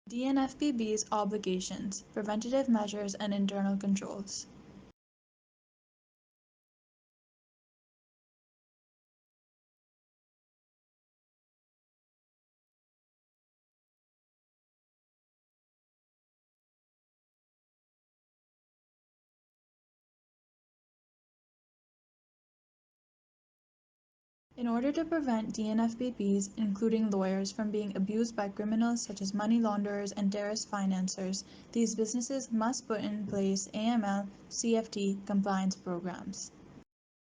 DNFBP's obligations, preventative measures, and internal controls. In order to prevent DNFBPs, including lawyers, from being abused by criminals such as money launderers and terrorist financiers, these businesses must put in place AML/CFT compliance programs.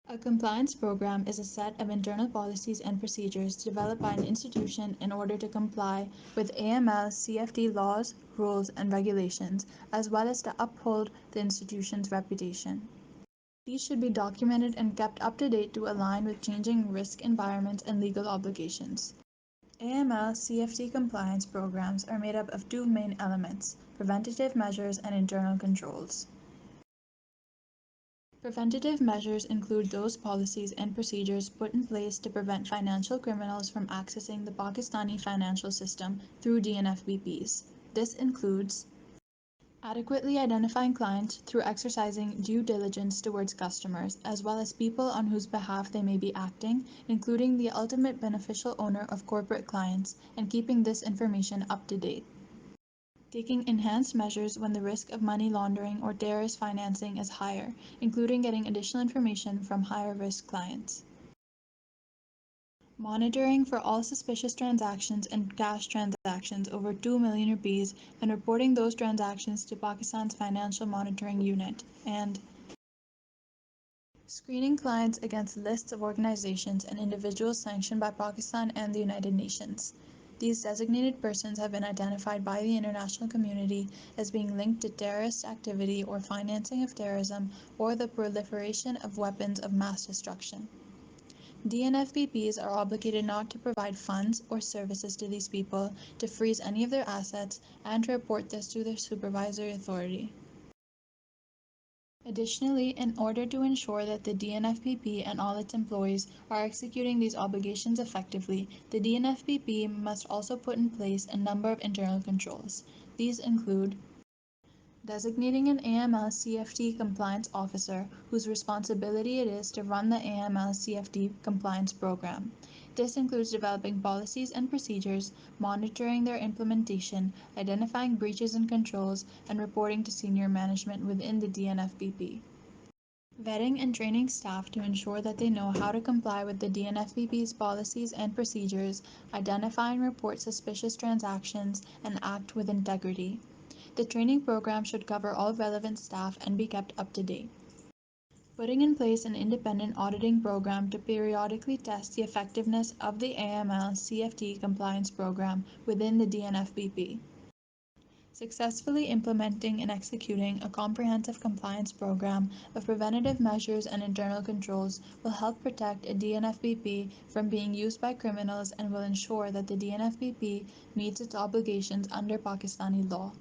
A compliance program is a set of internal policies and procedures developed by an institution in order to comply with AML/CFT laws, rules, and regulations, as well as to uphold the institution's reputation. These should be documented and kept up to date to align with changing risk environments and legal obligations. AML/CFT compliance programs are made up of two main elements: preventative measures and internal controls. Preventative measures include those policies and procedures put in place to prevent financial criminals from accessing the Pakistani financial system through DNFBPs. This includes adequately identifying clients through exercising due diligence towards customers, as well as people on whose behalf they may be acting, including the ultimate beneficial owner of corporate clients, and keeping this information up to date. Taking enhanced measures when the risk of money laundering or terrorist financing is higher, including getting additional information from higher risk clients. Monitoring for all suspicious transactions and cash transactions over 2 million rupees and reporting those transactions to Pakistan's Financial Monitoring Unit, and screening clients against lists of organizations and individuals sanctioned by Pakistan and the United Nations. These designated persons have been identified by the international community as being linked to terrorist activity or financing of terrorism or the proliferation of weapons of mass destruction. DNFBPs are obligated not to provide funds or services to these people, to freeze any of their assets, and to report this to their supervisory authority. Additionally, in order to ensure that the DNFBP and all its employees are executing these obligations effectively, the DNFBP must also put in place a number of internal controls. These include designating an AML/CFT compliance officer whose responsibility it is to run the AML/CFT compliance program. This includes developing policies and procedures, monitoring their implementation, identifying breaches and controls, and reporting to senior management within the DNFBP. Vetting and training staff to ensure that they know how to comply with the DNFBP's policies and procedures, identify and report suspicious transactions, and act with integrity. The training program should cover all relevant staff and be kept up to date. Putting in place an independent auditing program to periodically test the effectiveness of the AML/CFT compliance program within the DNFBP. Successfully implementing and executing a comprehensive compliance program of preventative measures and internal controls will help protect a DNFBP from being used by criminals and will ensure that the DNFBP meets its obligations under Pakistani law.